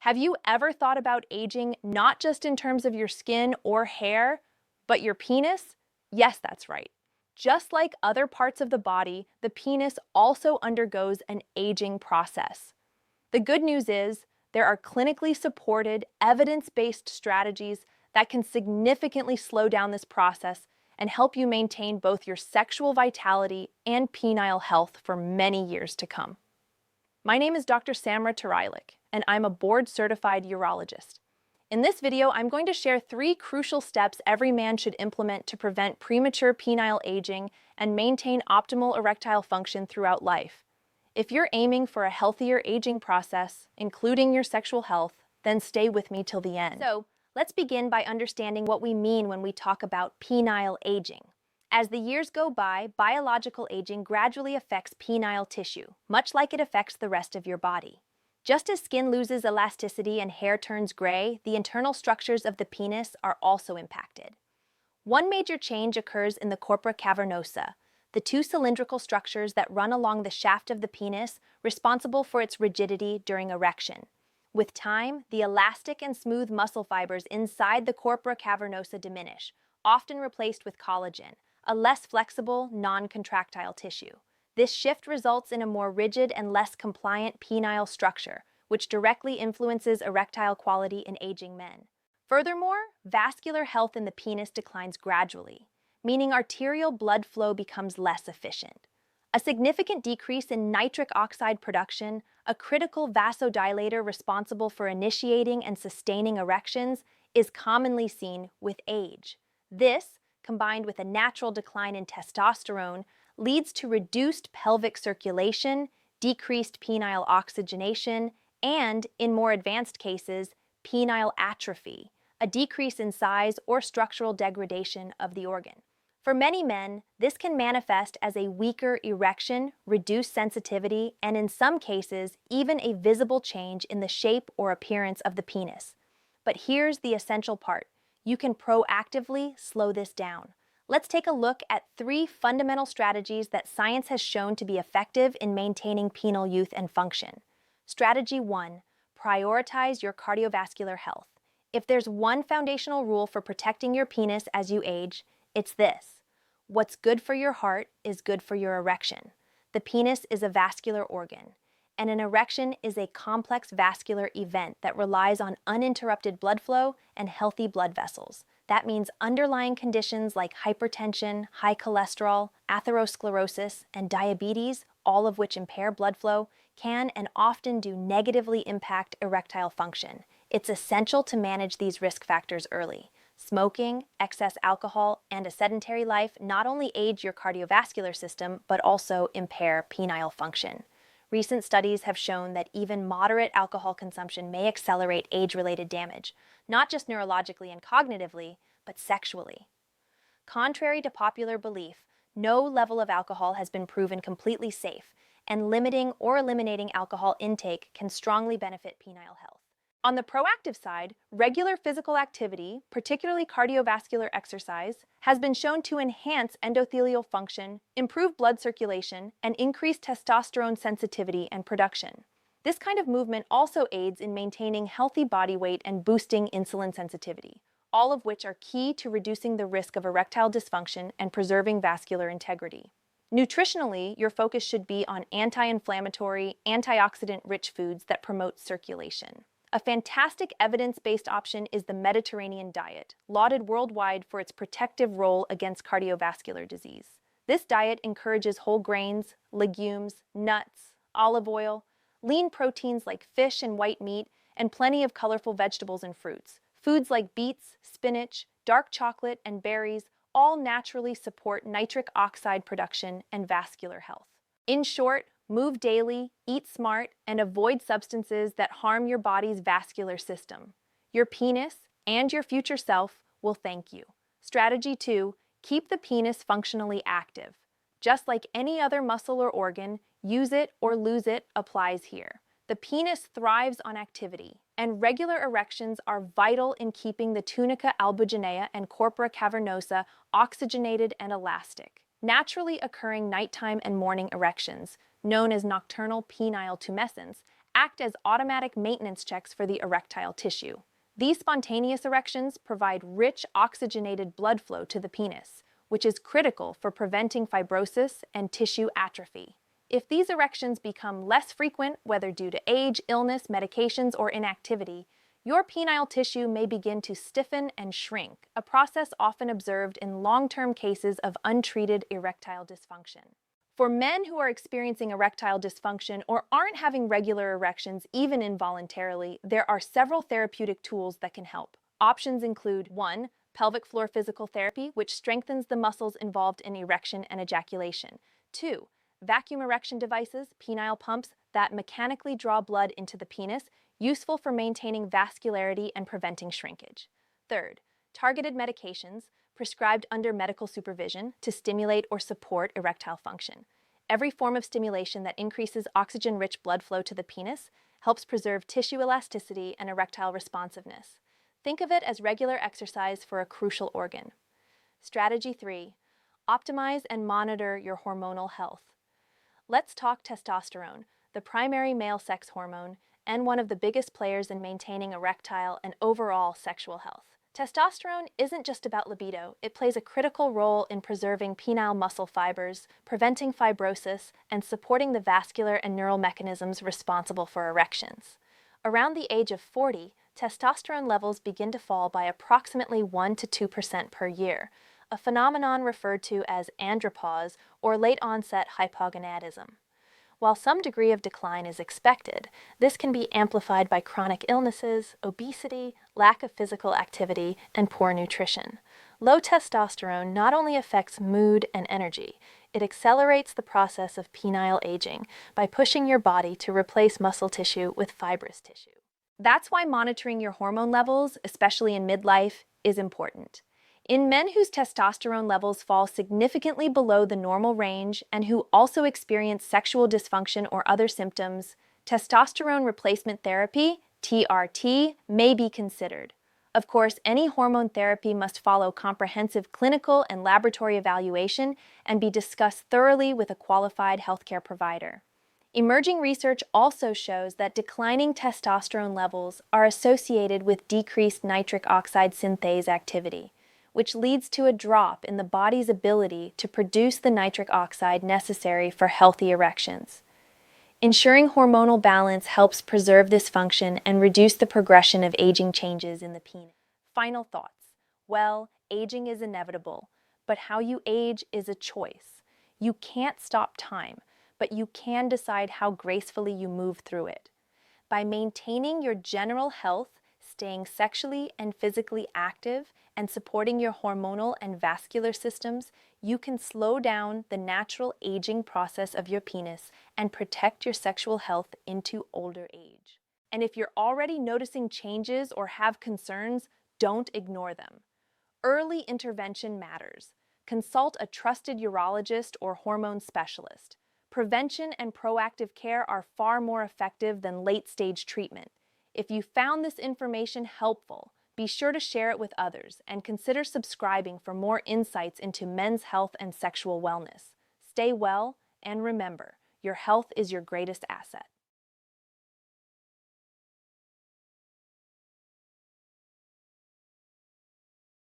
Have you ever thought about aging not just in terms of your skin or hair, but your penis? Yes, that's right. Just like other parts of the body, the penis also undergoes an aging process. The good news is there are clinically supported, evidence-based strategies that can significantly slow down this process and help you maintain both your sexual vitality and penile health for many years to come. My name is Dr. Samra Turajilic, and I'm a board-certified urologist. In this video, I'm going to share 3 crucial steps every man should implement to prevent premature penile aging and maintain optimal erectile function throughout life. If you're aiming for a healthier aging process, including your sexual health, then stay with me till the end. So, let's begin by understanding what we mean when we talk about penile aging. As the years go by, biological aging gradually affects penile tissue, much like it affects the rest of your body. Just as skin loses elasticity and hair turns gray, the internal structures of the penis are also impacted. One major change occurs in the corpora cavernosa, the 2 cylindrical structures that run along the shaft of the penis, responsible for its rigidity during erection. With time, the elastic and smooth muscle fibers inside the corpora cavernosa diminish, often replaced with collagen, a less flexible, non-contractile tissue. This shift results in a more rigid and less compliant penile structure, which directly influences erectile quality in aging men. Furthermore, vascular health in the penis declines gradually, meaning arterial blood flow becomes less efficient. A significant decrease in nitric oxide production, a critical vasodilator responsible for initiating and sustaining erections, is commonly seen with age. This, combined with a natural decline in testosterone, leads to reduced pelvic circulation, decreased penile oxygenation, and, in more advanced cases, penile atrophy, a decrease in size or structural degradation of the organ. For many men, this can manifest as a weaker erection, reduced sensitivity, and in some cases, even a visible change in the shape or appearance of the penis. But here's the essential part. You can proactively slow this down. Let's take a look at 3 fundamental strategies that science has shown to be effective in maintaining penile youth and function. Strategy 1. Prioritize your cardiovascular health. If there's one foundational rule for protecting your penis as you age, it's this. What's good for your heart is good for your erection. The penis is a vascular organ, and an erection is a complex vascular event that relies on uninterrupted blood flow and healthy blood vessels. That means underlying conditions like hypertension, high cholesterol, atherosclerosis, and diabetes, all of which impair blood flow, can and often do negatively impact erectile function. It's essential to manage these risk factors early. Smoking, excess alcohol, and a sedentary life not only age your cardiovascular system, but also impair penile function. Recent studies have shown that even moderate alcohol consumption may accelerate age-related damage, not just neurologically and cognitively, but sexually. Contrary to popular belief, no level of alcohol has been proven completely safe, and limiting or eliminating alcohol intake can strongly benefit penile health. On the proactive side, regular physical activity, particularly cardiovascular exercise, has been shown to enhance endothelial function, improve blood circulation, and increase testosterone sensitivity and production. This kind of movement also aids in maintaining healthy body weight and boosting insulin sensitivity, all of which are key to reducing the risk of erectile dysfunction and preserving vascular integrity. Nutritionally, your focus should be on anti-inflammatory, antioxidant-rich foods that promote circulation. A fantastic evidence-based option is the Mediterranean diet, lauded worldwide for its protective role against cardiovascular disease. This diet encourages whole grains, legumes, nuts, olive oil, lean proteins like fish and white meat, and plenty of colorful vegetables and fruits. Foods like beets, spinach, dark chocolate, and berries all naturally support nitric oxide production and vascular health. In short, move daily, eat smart, and avoid substances that harm your body's vascular system. Your penis and your future self will thank you. Strategy 2. Keep the penis functionally active. Just like any other muscle or organ, use it or lose it applies here. The penis thrives on activity, and regular erections are vital in keeping the tunica albuginea and corpora cavernosa oxygenated and elastic. Naturally occurring nighttime and morning erections, known as nocturnal penile tumescence, act as automatic maintenance checks for the erectile tissue. These spontaneous erections provide rich oxygenated blood flow to the penis, which is critical for preventing fibrosis and tissue atrophy. If these erections become less frequent, whether due to age, illness, medications, or inactivity, your penile tissue may begin to stiffen and shrink, a process often observed in long-term cases of untreated erectile dysfunction. For men who are experiencing erectile dysfunction or aren't having regular erections, even involuntarily, there are several therapeutic tools that can help. Options include 1. Pelvic floor physical therapy, which strengthens the muscles involved in erection and ejaculation. 2. Vacuum erection devices, penile pumps, that mechanically draw blood into the penis, useful for maintaining vascularity and preventing shrinkage. 3. Targeted medications, prescribed under medical supervision to stimulate or support erectile function. Every form of stimulation that increases oxygen-rich blood flow to the penis helps preserve tissue elasticity and erectile responsiveness. Think of it as regular exercise for a crucial organ. Strategy 3. Optimize and monitor your hormonal health. Let's talk testosterone, the primary male sex hormone, and one of the biggest players in maintaining erectile and overall sexual health. Testosterone isn't just about libido. It plays a critical role in preserving penile muscle fibers, preventing fibrosis, and supporting the vascular and neural mechanisms responsible for erections. Around the age of 40, testosterone levels begin to fall by approximately 1 to 2% per year, a phenomenon referred to as andropause or late-onset hypogonadism. While some degree of decline is expected, this can be amplified by chronic illnesses, obesity, lack of physical activity, and poor nutrition. Low testosterone not only affects mood and energy, it accelerates the process of penile aging by pushing your body to replace muscle tissue with fibrous tissue. That's why monitoring your hormone levels, especially in midlife, is important. In men whose testosterone levels fall significantly below the normal range and who also experience sexual dysfunction or other symptoms, testosterone replacement therapy, TRT, may be considered. Of course, any hormone therapy must follow comprehensive clinical and laboratory evaluation and be discussed thoroughly with a qualified healthcare provider. Emerging research also shows that declining testosterone levels are associated with decreased nitric oxide synthase activity, which leads to a drop in the body's ability to produce the nitric oxide necessary for healthy erections. Ensuring hormonal balance helps preserve this function and reduce the progression of aging changes in the penis. Final thoughts. Well, aging is inevitable, but how you age is a choice. You can't stop time, but you can decide how gracefully you move through it. By maintaining your general health, staying sexually and physically active, and supporting your hormonal and vascular systems, you can slow down the natural aging process of your penis and protect your sexual health into older age. And if you're already noticing changes or have concerns, don't ignore them. Early intervention matters. Consult a trusted urologist or hormone specialist. Prevention and proactive care are far more effective than late-stage treatment. If you found this information helpful, be sure to share it with others and consider subscribing for more insights into men's health and sexual wellness. Stay well, and remember, your health is your greatest asset.